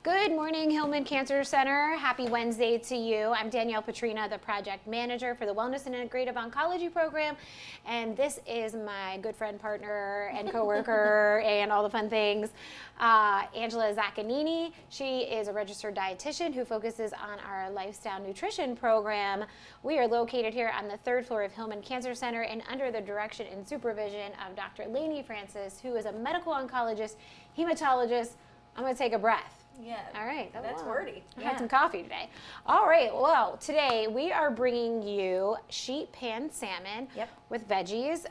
Good morning, Hillman Cancer Center. Happy Wednesday to you. I'm Danielle Petrina, the project manager for the Wellness and Integrative Oncology program. And this is my good friend, partner, and coworker, and all the fun things, Angela Zaccanini. She is a registered dietitian who focuses on our lifestyle nutrition program. We are located here on the third floor of Hillman Cancer Center and under the direction and supervision of Dr. Lainey Francis, who is a medical oncologist, hematologist. I'm going to take a breath. Yeah. All right. That's wordy. I had some coffee today. All right. Well, today we are bringing you sheet pan salmon with veggies,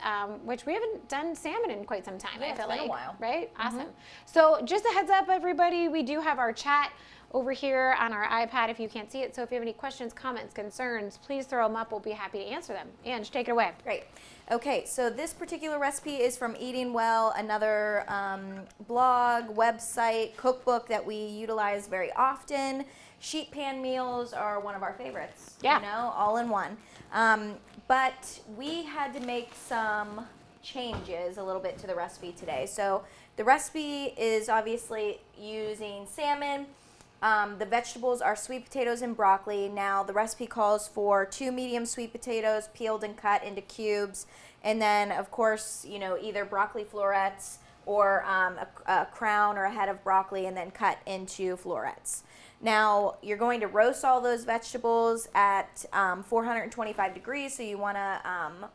which we haven't done salmon in quite some time. Yeah, I feel it's been like a while. Right? Awesome. So just a heads up, everybody, we do have our chat over here on our iPad if you can't see it. So if you have any questions, comments, concerns, please throw them up. We'll be happy to answer them. Ange, take it away. Great. Okay, so this particular recipe is from Eating Well, another blog, website, cookbook that we utilize very often. Sheet pan meals are one of our favorites, you know, all in one. But we had to make some changes a little bit to the recipe today. So the recipe is obviously using salmon. The vegetables are sweet potatoes and broccoli. Now, the recipe calls for 2 medium sweet potatoes peeled and cut into cubes. And then, of course, you know, either broccoli florets or a crown or a head of broccoli and then cut into florets. Now, you're going to roast all those vegetables at 425 degrees. So you want to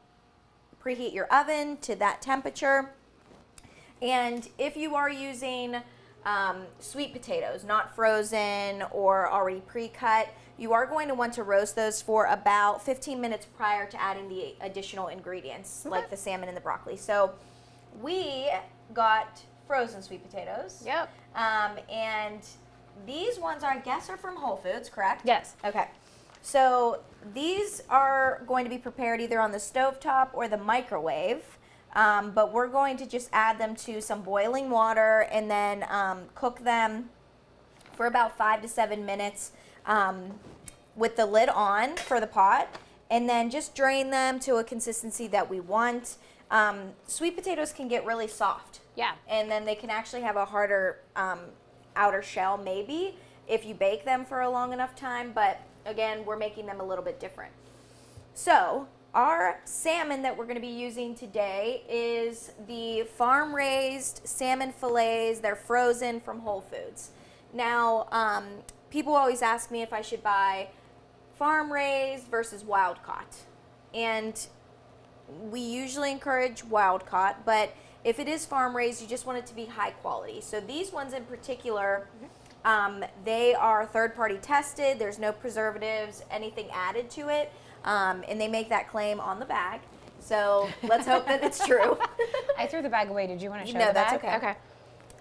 preheat your oven to that temperature. And if you are using sweet potatoes, not frozen or already pre-cut, you are going to want to roast those for about 15 minutes prior to adding the additional ingredients, like the salmon and the broccoli. So we got frozen sweet potatoes. Yep. And these ones, I guess, are from Whole Foods, correct? Yes. Okay. So these are going to be prepared either on the stovetop or the microwave. But we're going to just add them to some boiling water and then cook them for about 5 to 7 minutes with the lid on for the pot, and then just drain them to a consistency that we want. Sweet potatoes can get really soft. Yeah. And then they can actually have a harder outer shell maybe if you bake them for a long enough time, but again, we're making them a little bit different. So our salmon that we're going to be using today is the farm-raised salmon fillets. They're frozen from Whole Foods. Now, people always ask me if I should buy farm-raised versus wild-caught. And we usually encourage wild-caught, but if it is farm-raised, you just want it to be high quality. So these ones in particular, they are third-party tested. There's no preservatives, anything added to it. And they make that claim on the bag. So let's hope that it's true. I threw the bag away. Did you want to show no, the that's bag?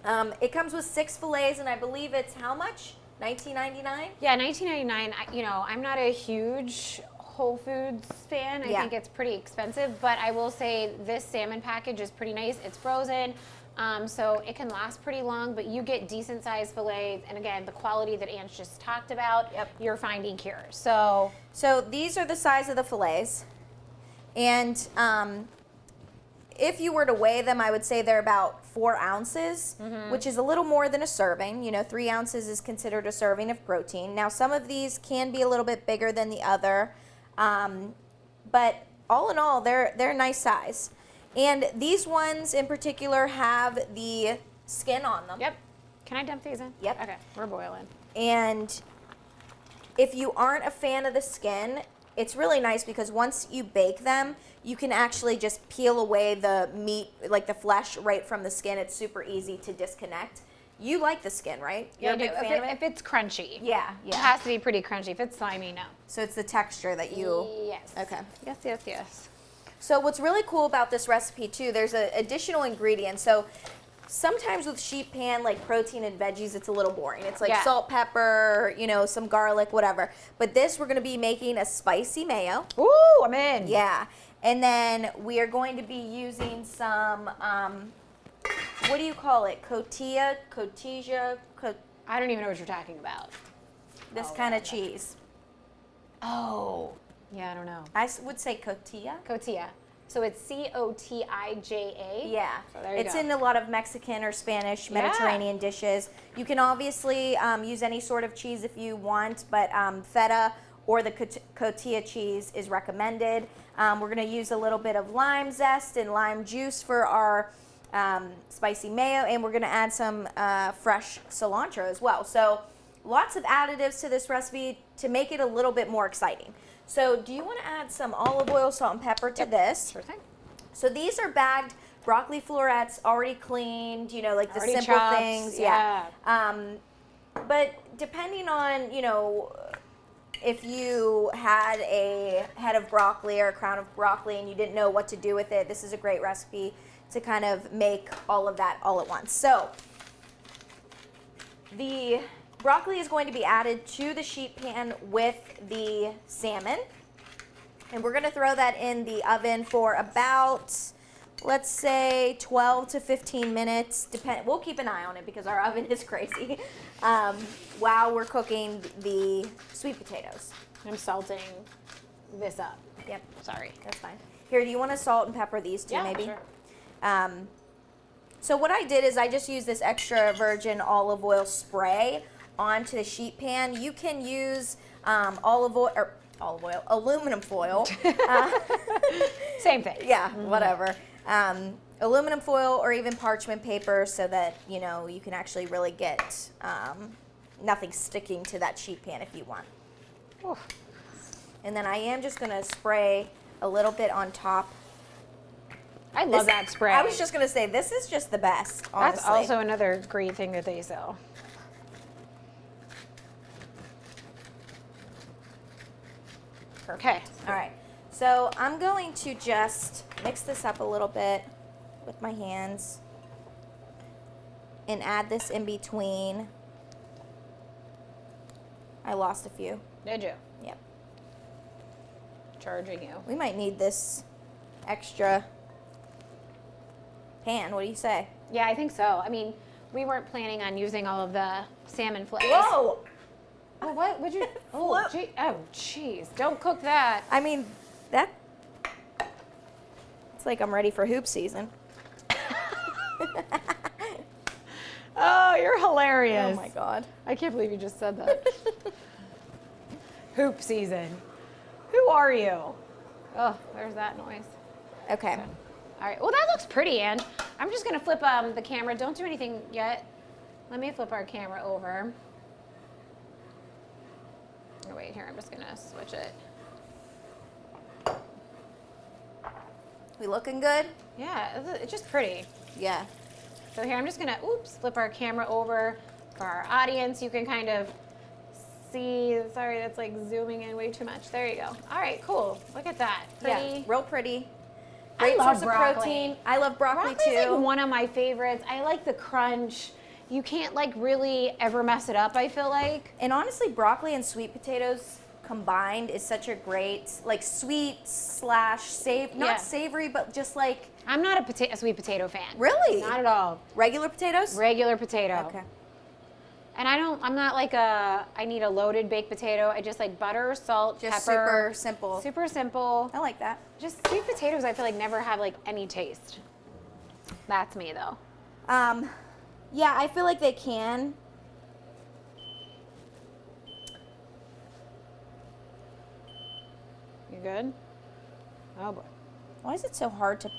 okay. It comes with 6 fillets, and I believe it's how much? $19.99? Yeah, $19.99. You know, I'm not a huge Whole Foods fan. I think it's pretty expensive, but I will say this salmon package is pretty nice. It's frozen, so it can last pretty long, but you get decent sized fillets, and again, the quality that Ange just talked about, you're finding here. So these are the size of the fillets, and if you were to weigh them, I would say they're about 4 ounces, which is a little more than a serving. You know, 3 ounces is considered a serving of protein. Now, some of these can be a little bit bigger than the other, but all in all, they're a nice size. And these ones in particular have the skin on them. Yep. Can I dump these in? Yep. Okay, we're boiling. And if you aren't a fan of the skin, it's really nice because once you bake them, you can actually just peel away the meat, like the flesh, right from the skin. It's super easy to disconnect. You like the skin, right? You're a big fan of it? If it's crunchy. Yeah. It has to be pretty crunchy. If it's slimy, no. So it's the texture that you... Yes. Okay. Yes. So what's really cool about this recipe, too, there's additional ingredients. So sometimes with sheet pan, like protein and veggies, it's a little boring. It's like salt, pepper, you know, some garlic, whatever. But this, we're going to be making a spicy mayo. Ooh, I'm in. Yeah. And then we are going to be using some, what do you call it? Cotija? I don't even know what you're talking about. This kind of cheese. Oh. Yeah, I don't know. I would say cotija. Cotija. So it's Cotija. Yeah, So there you it's go. in a lot of Mexican or Spanish, Mediterranean dishes. You can obviously use any sort of cheese if you want, but feta or the cotija cheese is recommended. We're going to use a little bit of lime zest and lime juice for our spicy mayo, and we're going to add some fresh cilantro as well. So lots of additives to this recipe to make it a little bit more exciting. So do you want to add some olive oil, salt, and pepper to this? Sure thing. So these are bagged broccoli florets, already cleaned, you know, like the Already simple chopped, things. yeah. But depending on, you know, if you had a head of broccoli or a crown of broccoli and you didn't know what to do with it, this is a great recipe to kind of make all of that all at once. So the broccoli is going to be added to the sheet pan with the salmon. And we're going to throw that in the oven for about, let's say, 12 to 15 minutes. We'll keep an eye on it because our oven is crazy while we're cooking the sweet potatoes. I'm salting this up. Yep, Sorry. that's fine. Here, do you want to salt and pepper these two Yeah, maybe? sure. So what I did is I just used this extra virgin olive oil spray onto the sheet pan. You can use aluminum foil. Same thing. Yeah, whatever. Aluminum foil or even parchment paper so that, you know, you can actually really get nothing sticking to that sheet pan if you want. Oof. And then I am just going to spray a little bit on top. I love that spray. I was just going to say, this is just the best, honestly. That's also another great thing that they sell. Okay. All right. So I'm going to just mix this up a little bit with my hands and add this in between. I lost a few. Did you? Yep. Charging you. We might need this extra pan. What do you say? Yeah, I think so. I mean, we weren't planning on using all of the salmon fillets. Whoa! Oh, what would you? Oh, gee, oh, jeez! Don't cook that. I mean, it's like I'm ready for hoop season. Oh, you're hilarious. Oh my God. I can't believe you just said that. Hoop season. Who are you? Oh, there's that noise. Okay. All right. Well, that looks pretty, Ange. I'm just gonna flip the camera. Don't do anything yet. Let me flip our camera over. Oh, wait, here. I'm just gonna switch it. We looking good? Yeah, it's just pretty. Yeah. So here, I'm just gonna, flip our camera over for our audience. You can kind of see, sorry, that's like zooming in way too much. There you go. All right, cool. Look at that. Pretty. Yeah, real pretty. I Great love source broccoli. of protein. I love broccoli Broccoli's too. like one of my favorites. I like the crunch. You can't like really ever mess it up, I feel like. And honestly, broccoli and sweet potatoes combined is such a great, like sweet / Yeah. not savory, but just like I'm not a sweet potato fan. Really? Not at all. regular potatoes. Regular potato. Okay. And I'm not like I need a loaded baked potato. I just like butter, salt, Just pepper. super simple. Super simple. I like that. Just sweet potatoes, I feel like never have like any taste. That's me though. Yeah, I feel like they can. You good? Oh boy. Why is it so hard to?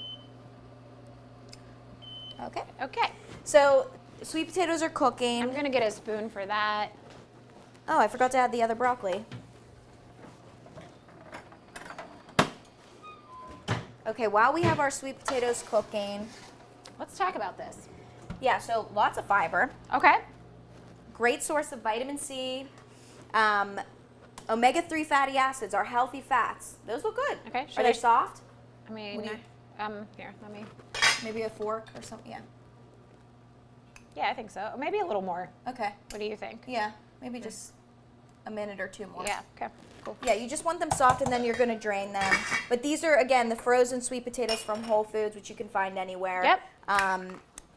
Okay. Okay. So sweet potatoes are cooking. I'm gonna get a spoon for that. Oh, I forgot to add the other broccoli. Okay, while we have our sweet potatoes cooking, Let's talk about this. yeah, so lots of fiber, Okay. great source of vitamin C, omega-3 fatty acids are healthy fats. Those look good. Okay, Are they soft? I mean, What do you- here, let me. Maybe a fork or something. Yeah. Yeah, I think so. Maybe a little more. Okay. What do you think? Yeah, maybe just a minute or two more. Yeah. Okay. Cool. Yeah, you just want them soft and then you're going to drain them. But these are, again, the frozen sweet potatoes from Whole Foods, which you can find anywhere. Yep.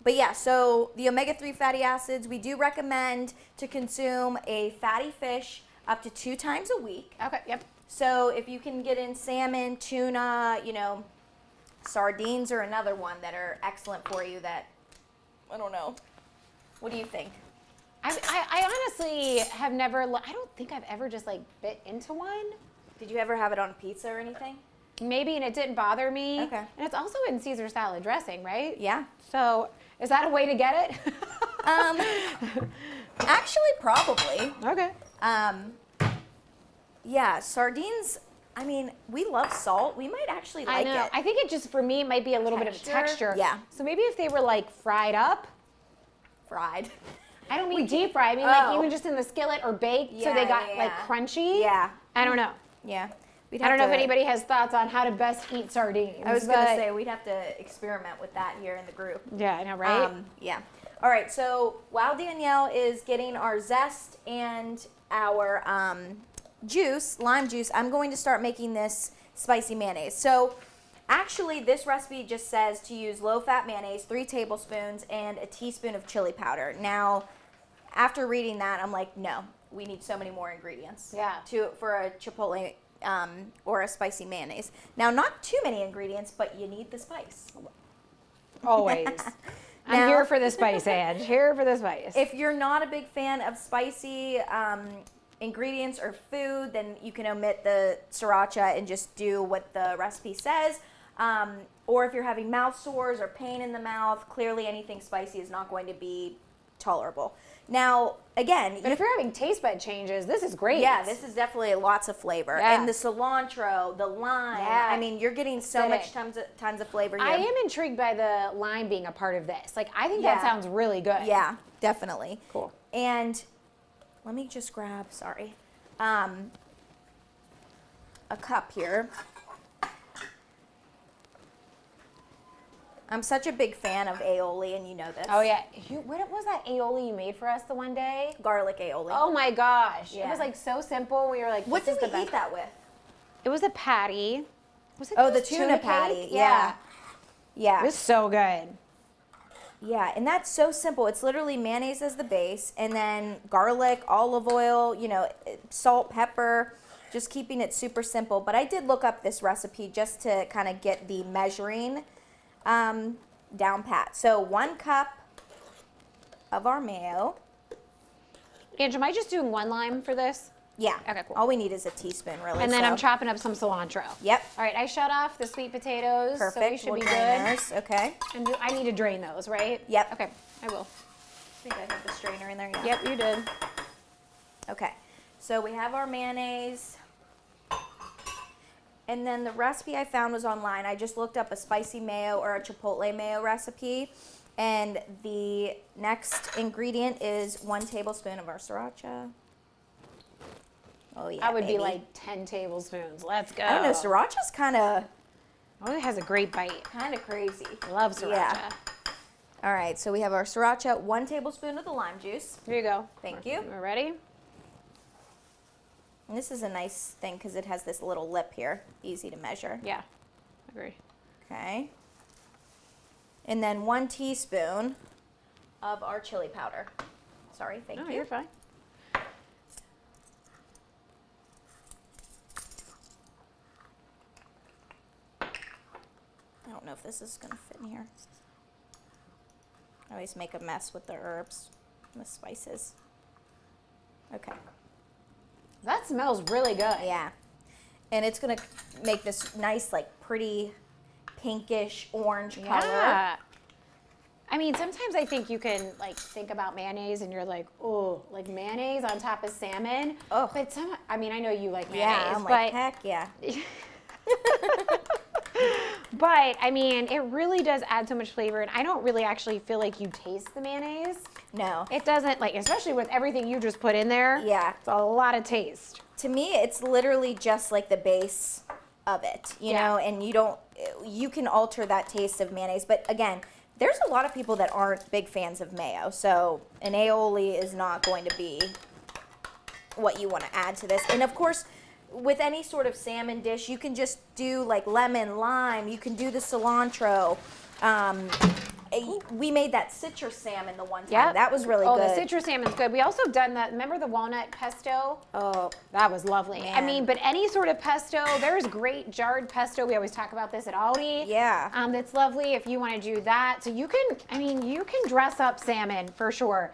But yeah, so the omega-3 fatty acids, we do recommend to consume a fatty fish up to 2 times a week. Okay. Yep. So if you can get in salmon, tuna, you know, Sardines are another one that are excellent for you that, I don't know. What do you think? I honestly have never, I don't think I've ever just like bit into one. Did you ever have it on pizza or anything? Maybe, and it didn't bother me. Okay. And it's also in Caesar salad dressing, right? Yeah. So is that a way to get it? Actually, probably. Okay. Yeah, sardines, I mean, we love salt. We might actually like I know. it. I think it just, for me, it might be a little bit of a texture. Yeah. So maybe if they were like fried up. Fried. I don't mean deep fry. I mean like Oh. even just in the skillet or baked, so Yeah, they got yeah, like yeah. crunchy. Yeah. I don't know. Yeah. We'd I don't know have if to- anybody has thoughts on how to best eat sardines. I was going to but- say, we'd have to experiment with that here in the group. Yeah, I know, right? Yeah. All right, so while Danielle is getting our zest and our juice, lime juice, I'm going to start making this spicy mayonnaise. So actually, this recipe just says to use low-fat mayonnaise, 3 tablespoons, and a teaspoon of chili powder. Now, after reading that, I'm like, no, we need so many more ingredients. Yeah. For a chipotle or a spicy mayonnaise. Now, not too many ingredients, but you need the spice. Always. I'm Now- here for the spice, Ange. Here for the spice. If you're not a big fan of spicy ingredients or food, then you can omit the sriracha and just do what the recipe says. Or if you're having mouth sores or pain in the mouth, clearly anything spicy is not going to be tolerable. Now, again, but if you're having taste bud changes, this is great. yeah, this is definitely lots of flavor. Yeah. And the cilantro, the lime, Yeah. I mean, you're getting so Acidic. much tons of flavor here. I am intrigued by the lime being a part of this. Like, I think that Yeah. sounds really good. Yeah, definitely. Cool. And let me just grab, sorry, a cup here. I'm such a big fan of aioli, and you know this. Oh, yeah. What was that aioli you made for us the one day? Garlic aioli. Oh, my gosh. It Yeah. was, like, so simple. We were like, What this did is we the best. eat that with? It was a patty. Was it Oh, the just tuna cake? patty. Yeah. Yeah. It was so good. Yeah, and that's so simple. It's literally mayonnaise as the base, and then garlic, olive oil, you know, salt, pepper, just keeping it super simple. But I did look up this recipe just to kind of get the measuring down pat. So 1 cup of our mayo. Ange, am I just doing 1 lime for this? Yeah. Okay, cool. All we need is a teaspoon, really. And then so. I'm chopping up some cilantro. Yep. All right, I shut off the sweet potatoes, Perfect. so we should We'll be drain good. those. Okay. And I need to drain those, right? Yep. Okay, I will. I think I have the strainer in there. Yeah. Yep, you did. Okay. So we have our mayonnaise. And then the recipe I found was online. I just looked up a spicy mayo or a chipotle mayo recipe. And the next ingredient is 1 tablespoon of our sriracha. Oh, yeah. I would baby. be like 10 tablespoons. Let's go. I don't know. Sriracha's kind of Oh, it has a great bite. crazy. Love sriracha. Yeah. All right. So we have our sriracha, 1 tablespoon of the lime juice. Here you go. Thank you. We're ready? And this is a nice thing because it has this little lip here. Easy to measure. Yeah, agree. Okay. And then 1 teaspoon of our chili powder. Sorry, thank No, you. you're fine. I don't know if this is going to fit in here. I always make a mess with the herbs and the spices. Okay. That smells really good. Yeah. And it's going to make this nice, like, pretty pinkish orange color. Yeah. I mean, sometimes I think you can like think about mayonnaise and you're like, oh, like mayonnaise on top of salmon. Oh. But I mean, I know you like mayonnaise, Yeah, I'm like, heck yeah. but I mean, it really does add so much flavor, and I don't really actually feel like you taste the mayonnaise. No. It doesn't, like, especially with everything you just put in there. Yeah. It's a lot of taste. To me, it's literally just like the base of it, you Yeah. know, and you can alter that taste of mayonnaise. But again, there's a lot of people that aren't big fans of mayo, so an aioli is not going to be what you want to add to this. And of course, with any sort of salmon dish, you can just do like lemon, lime, you can do the cilantro. we made that citrus salmon the one time. Yep. That was really good. good. Oh, the citrus salmon's good. We also done that. Remember the walnut pesto? Oh, that was lovely. man. I mean, but any sort of pesto, there's great jarred pesto. We always talk about this at Aldi. Yeah. That's lovely if you want to do that. So you can dress up salmon for sure.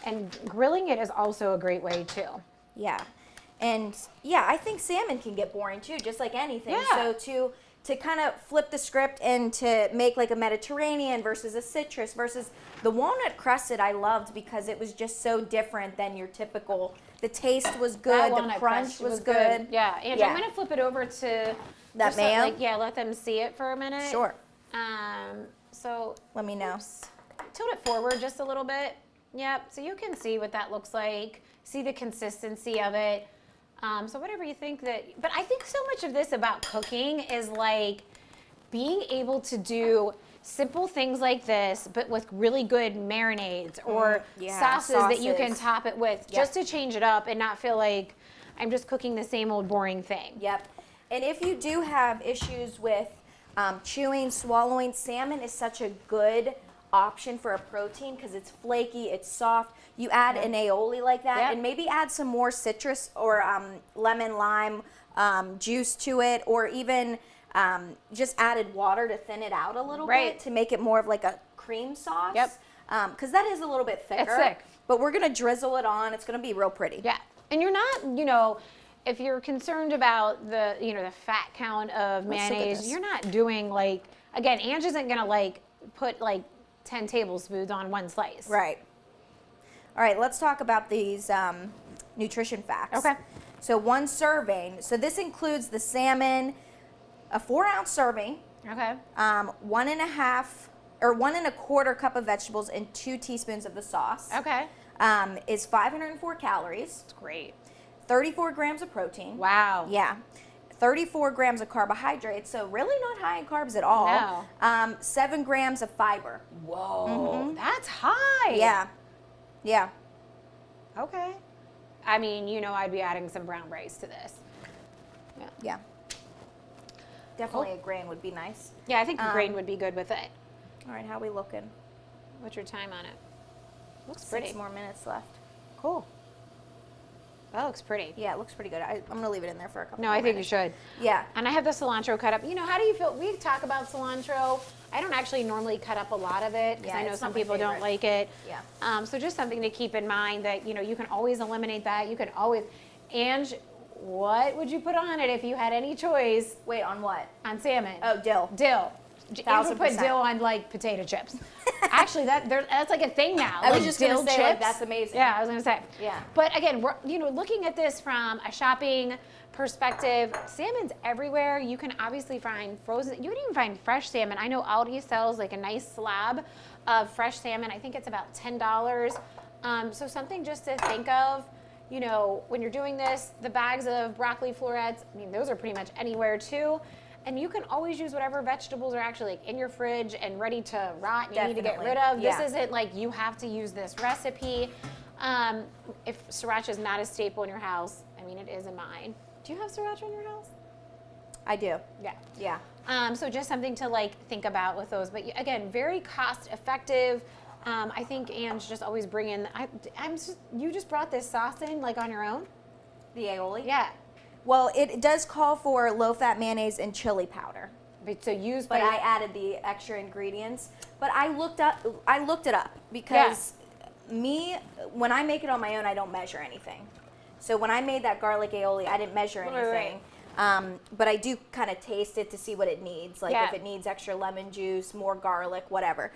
And grilling it is also a great way too. Yeah. And yeah, I think salmon can get boring too, just like anything. Yeah. So to kind of flip the script and to make like a Mediterranean versus a citrus versus the walnut crusted, I loved because it was just so different than your typical. The taste was good, the crunch was good. Yeah, Angie, I'm gonna flip it over to that mayo. Let them see it for a minute. Sure. So let me know. Tilt it forward just a little bit. Yep. So you can see what that looks like. See the consistency of it. So whatever you think but I think so much of this about cooking is like being able to do simple things like this, but with really good marinades or sauces that you can top it with, just to change it up and not feel like I'm just cooking the same old boring thing. Yep. And if you do have issues with chewing, swallowing, salmon is such a good option for a protein because it's flaky, it's soft. You add an aioli like that and maybe add some more citrus or lemon lime juice to it, or even just added water to thin it out a little bit to make it more of like a cream sauce. Yep. Because that is a little bit thicker. It's thick. But we're gonna drizzle it on. It's gonna be real pretty. Yeah. And you're not, if you're concerned about the fat count of mayonnaise, you're not doing again, Ange isn't gonna put 10 tablespoons on one slice. Right. All right, let's talk about these nutrition facts. Okay. So 1 serving. So this includes the salmon, a 4-ounce serving. Okay. 1.5 or 1 1/4 cup of vegetables and 2 teaspoons of the sauce. Okay. Is 504 calories. That's great. 34 grams of protein. Wow. Yeah. 34 grams of carbohydrates, so really not high in carbs at all. No. 7 grams of fiber. Whoa, that's high. Yeah. Yeah. Okay. I mean, I'd be adding some brown rice to this. Yeah. Definitely a grain would be nice. Yeah, I think a grain would be good with it. All right, how we looking? What's your time on it? Looks pretty. 6 more minutes left. Cool. That looks pretty. Yeah, it looks pretty good. I'm going to leave it in there for a couple No, I think you should. Yeah. And I have the cilantro cut up. How do you feel? We talk about cilantro. I don't actually normally cut up a lot lot of it because I know some people don't like it. Yeah. So just something to keep in mind that, you can always eliminate that. You can always, Ange, what would you put on it if you had any choice? Wait, on what? On salmon. Oh, dill. Dill. Ange would put 1000%. dill on potato chips. Actually, that's like a thing now. I was just dill gonna say, chips. that's amazing. Yeah, I was gonna say. Yeah. But again, we're looking at this from a shopping perspective. Salmon's everywhere. You can obviously find frozen. You can even find fresh salmon. I know Aldi sells a nice slab of fresh salmon. I think it's about $10. So something just to think of. When you're doing this, the bags of broccoli florets. Those are pretty much anywhere too. And you can always use whatever vegetables are actually in your fridge and ready to rot and you need to get rid of. This isn't like you have to use this recipe. If sriracha is not a staple in your house, it is in mine. Do you have sriracha in your house? I do. Yeah. Yeah. So just something to think about with those. But again, very cost effective. I think Ange just always bring in, you just brought this sauce in on your own? The aioli? Yeah. Well, it does call for low-fat mayonnaise and chili powder. So But I added the extra ingredients. But I looked it up because when I make it on my own, I don't measure anything. So when I made that garlic aioli, I didn't measure anything. But I do kind of taste it to see what it needs, if it needs extra lemon juice, more garlic, whatever.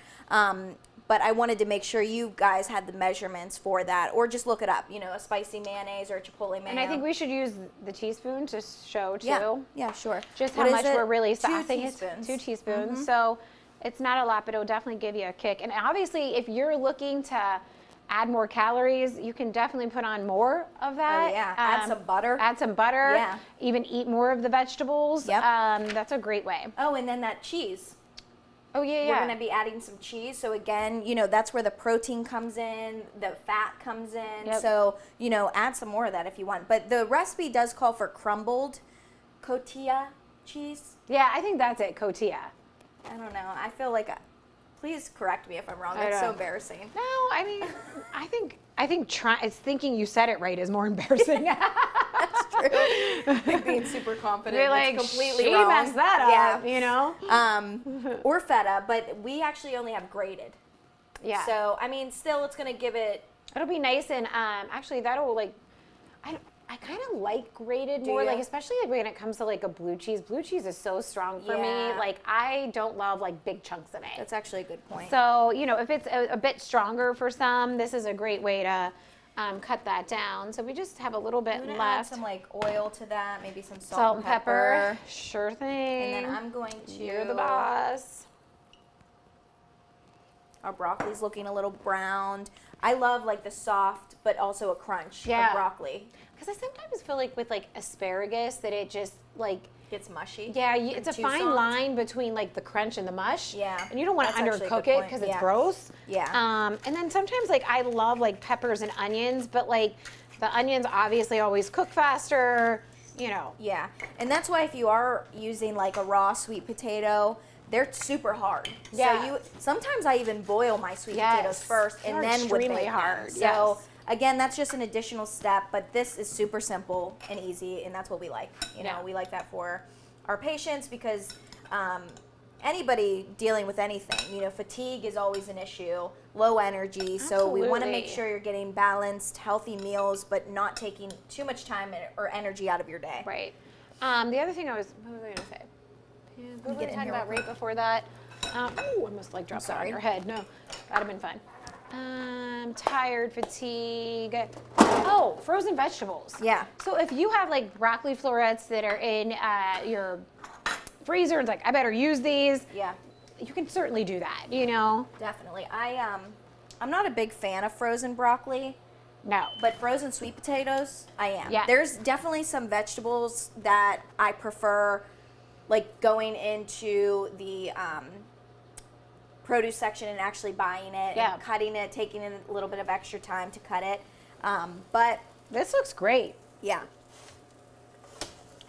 But I wanted to make sure you guys had the measurements for that, or just look it up, a spicy mayonnaise or a chipotle mayo. And I think we should use the teaspoon to show too. Yeah, sure. Just how much we're really saucing. 2 teaspoons. 2 teaspoons. So it's not a lot, but it'll definitely give you a kick. And obviously, if you're looking to add more calories, you can definitely put on more of that. Oh, yeah. Add some butter. Add some butter. Yeah. Even eat more of the vegetables. Yep. That's a great way. Oh, and then that cheese. Oh, yeah. We're going to be adding some cheese. So again, that's where the protein comes in, the fat comes in. Yep. So, add some more of that if you want. But the recipe does call for crumbled cotija cheese. Yeah, I think that's it, cotija. I don't know. I feel like Please correct me if I'm wrong. I That's so know. embarrassing. No, I mean, I think it's thinking you said it right is more embarrassing. That's true. Like being super confident. You're like, it's completely she wrong. messed that up, you know? Or feta, but we actually only have grated. Yeah. So, I mean, still it's going to give it. It'll be nice, and actually that'll like, I kind of like grated more, ya? like especially like when it comes to like a blue cheese. Blue cheese is so strong for Yeah. me. Like I don't love like big chunks of it. That's actually a good point. So you know, if it's a bit stronger for some, this is a great way to cut that down. So we just have a little bit I'm going to left. add some like oil to that, maybe some Salt and pepper. Sure thing. And then I'm going to. You're the boss. Our broccoli's looking a little browned. I love like the soft, but also a crunch Yeah. of broccoli. Because I sometimes feel like with like asparagus that it just like, Gets mushy. yeah, it's a too fine soft. line between like the crunch and the mush. Yeah. And you don't want to That's actually a undercook good it point. because it's Yeah. gross. Yeah. And then sometimes like I love like peppers and onions, but like the onions obviously always cook faster, you know. Yeah. And that's why if you are using like a raw sweet potato, they're super hard. Yeah. So sometimes I even boil my sweet potatoes first and They're then would extremely bake them. hard. So Yes. again, that's just an additional step, but this is super simple and easy, and that's what we like. You know, Yeah. we like that for our patients because anybody dealing with anything, you know, fatigue is always an issue, low energy. So we want to make Absolutely. sure you're getting balanced, healthy meals, but not taking too much time or energy out of your day. Right. The other thing what was I going to say? Yeah, what were we get in talking here about real right before that? Ooh, I almost like dropped that on sorry. your head. No, that'd have been fun. Tired, fatigue. Oh, frozen vegetables. Yeah. So if you have like broccoli florets that are in your freezer, it's like I better use these. Yeah. You can certainly do that. You know. Definitely. I'm not a big fan of frozen broccoli, No. but frozen sweet potatoes, I am. Yeah. There's definitely some vegetables that I prefer, like going into the produce section and actually buying it Yeah. and cutting it, taking in a little bit of extra time to cut it. But This looks great. yeah,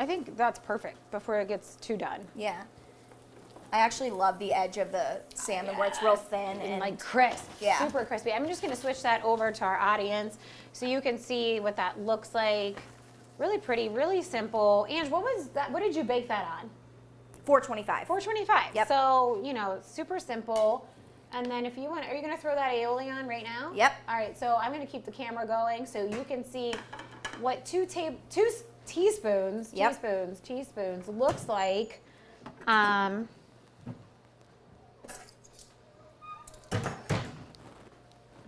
I think that's perfect before it gets too done. yeah. I actually love the edge of the salmon where it's real thin And like crisp, Yeah. super crispy. I'm just gonna switch that over to our audience so you can see what that looks like. Really pretty, really simple. Ange, what was that? What did you bake that on? 425. 425. Yep. So, you know, super simple. And then if you want, are you gonna throw that aioli on right now? Yep. All right, so I'm gonna keep the camera going so you can see what two teaspoons Yep. looks like.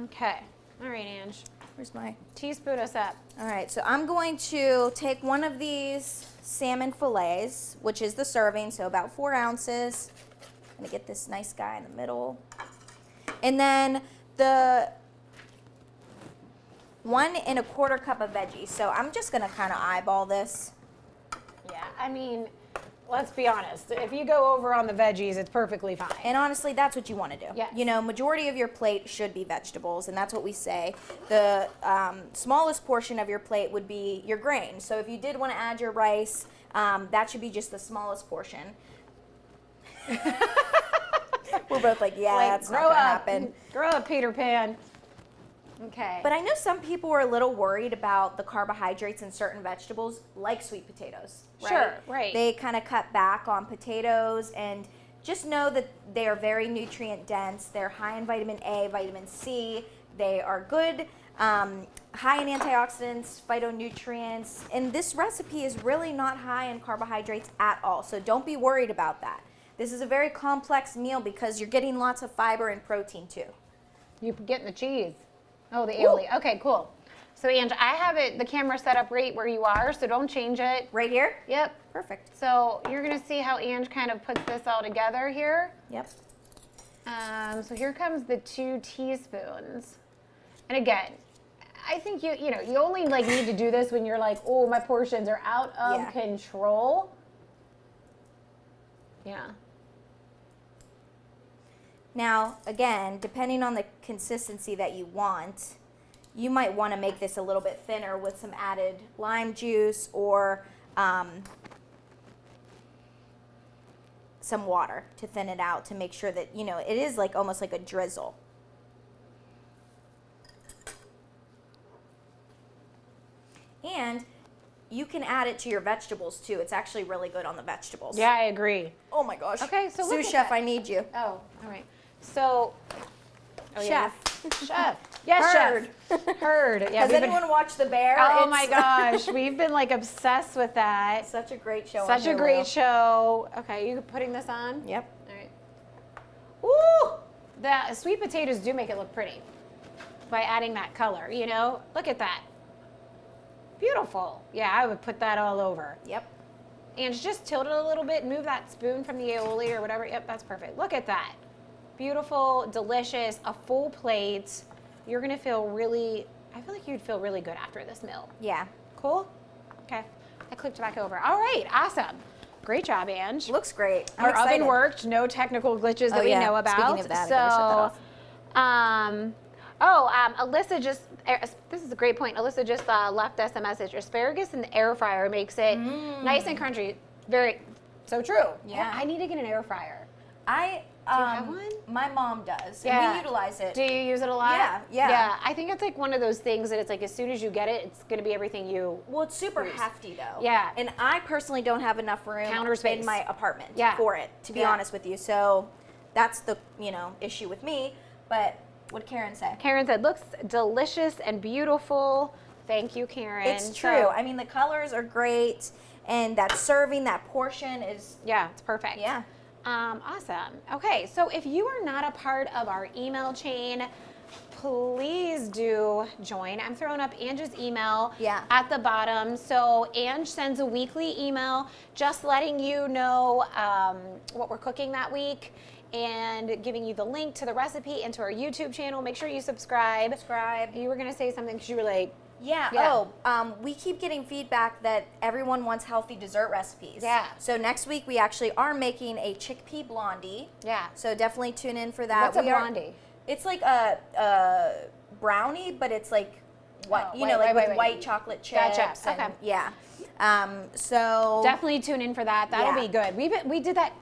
Okay. All right, Ange. Where's my... Teaspoon us up. All right, so I'm going to take one of these salmon fillets, which is the serving, so about 4 ounces. I'm gonna get this nice guy in the middle. And then the 1 1/4 cup of veggies. So I'm just gonna kind of eyeball this. Yeah, I mean, let's be honest. If you go over on the veggies, it's perfectly fine. And honestly, that's what you want to do. Yes. You know, majority of your plate should be vegetables, and that's what we say. The smallest portion of your plate would be your grain. So if you did want to add your rice, that should be just the smallest portion. We're both like, yeah, Like, that's not grow going to up. happen. Grow up, Peter Pan. Okay. But I know some people are a little worried about the carbohydrates in certain vegetables, like sweet potatoes. Right? Sure, right. They kind of cut back on potatoes, and just know that they are very nutrient dense. They're high in vitamin A, vitamin C. They are good, high in antioxidants, phytonutrients, and this recipe is really not high in carbohydrates at all. So don't be worried about that. This is a very complex meal because you're getting lots of fiber and protein too. You're getting the cheese. Oh, the aioli. Okay, cool. So, Ange, I have the camera set up right where you are, so don't change it. Right here? Yep. Perfect. So you're going to see how Ange kind of puts this all together here. Yep. So here comes the 2 teaspoons. And again, I think you only like need to do this when you're like, oh, my portions are out of Yeah. control. Yeah. Now, again, depending on the consistency that you want, you might want to make this a little bit thinner with some added lime juice or some water to thin it out to make sure that, you know, it is like almost like a drizzle. And you can add it to your vegetables too. It's actually really good on the vegetables. Yeah, I agree. Oh my gosh. Okay, so look Sous at chef, that. I need you. Oh, all right. So, Chef. Chef. Yes, Heard. chef. Heard. Yeah, Has we've been- anyone watched The Bear? Oh It's my gosh, we've been like obsessed with that. such a great show. Such on a great Hulu. show. Okay, you putting this on? Yep. All right. Ooh, the sweet potatoes do make it look pretty by adding that color, you know? Look at that. Beautiful. Yeah, I would put that all over. Yep. And just tilt it a little bit, move that spoon from the aioli or whatever. Yep, that's perfect. Look at that. Beautiful, delicious, a full plate. You're gonna feel really, I feel like you'd feel really good after this meal. Yeah. Cool? Okay, I clicked back over. All right, awesome. Great job, Ange. Looks great. I'm Our excited. oven worked, no technical glitches that Oh, we yeah. know about. Speaking of that, I better shut that off. Alyssa just, this is a great point. Alyssa just left us a message. Asparagus in the air fryer makes it nice and crunchy. Very, so true. Yeah. I need to get an air fryer. I Do you have one? My mom does. Yeah. And we utilize it. Do you use it a lot? Yeah, yeah. Yeah, I think it's like one of those things that it's like as soon as you get it, it's going to be everything you. Well, it's super hefty though. Yeah. And I personally don't have enough room Counter space. in my apartment Yeah. for it, to be Yeah. honest with you. So that's the, you know, issue with me. But what'd Karen say? Karen said, looks delicious and beautiful. Thank you, Karen. It's true. So- I mean, the colors are great, and that serving, that portion is, Yeah, it's perfect. yeah. Awesome. Okay, so if you are not a part of our email chain, please do join. I'm throwing up Ange's email at the bottom. So Ange sends a weekly email just letting you know what we're cooking that week and giving you the link to the recipe and to our YouTube channel. Make sure you subscribe. You were going to say something because you were like, Yeah. We keep getting feedback that everyone wants healthy dessert recipes. Yeah. So next week we actually are making a chickpea blondie. Yeah. So definitely tune in for that. What's a blondie? It's like a brownie, but it's like white, Oh, you know, like wait, with white chocolate chips. Gotcha. And, Okay. Yeah. So Definitely tune in for that. That'll be good. We did that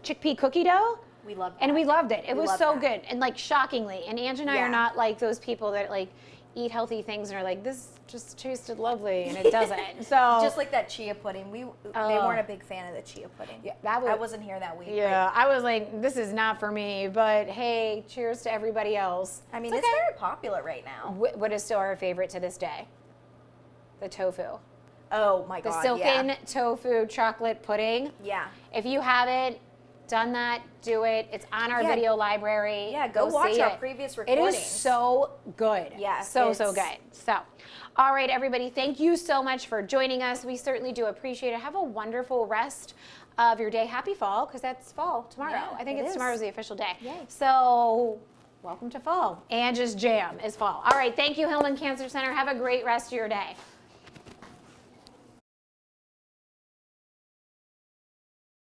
chickpea cookie dough. we love that. And we loved it. It was love so that. good. And like shockingly. And Ange and I Yeah. are not like those people that like eat healthy things and are like, this just tasted lovely and it doesn't. So Just like that chia pudding. They weren't a big fan of the chia pudding. Yeah, I wasn't here that week. yeah, I was like, this is not for me, but hey, cheers to everybody else. I mean, It's it's okay. very popular right now. What is still our favorite to this day? The tofu. Oh my The god. silken Yeah. tofu chocolate pudding. Yeah. If you haven't done that, do it. It's on our Yeah. video library. Yeah, go watch see our it. previous It recordings. is so good. Yeah, So it's- good. So, all right, everybody, thank you so much for joining us. We certainly do appreciate it. Have a wonderful rest of your day. Happy fall, because that's fall tomorrow. Yeah, I think it it's is. tomorrow's the official day. Yay. So, welcome to fall. Ange's Jam is fall. All right, thank you, Hillman Cancer Center. Have a great rest of your day.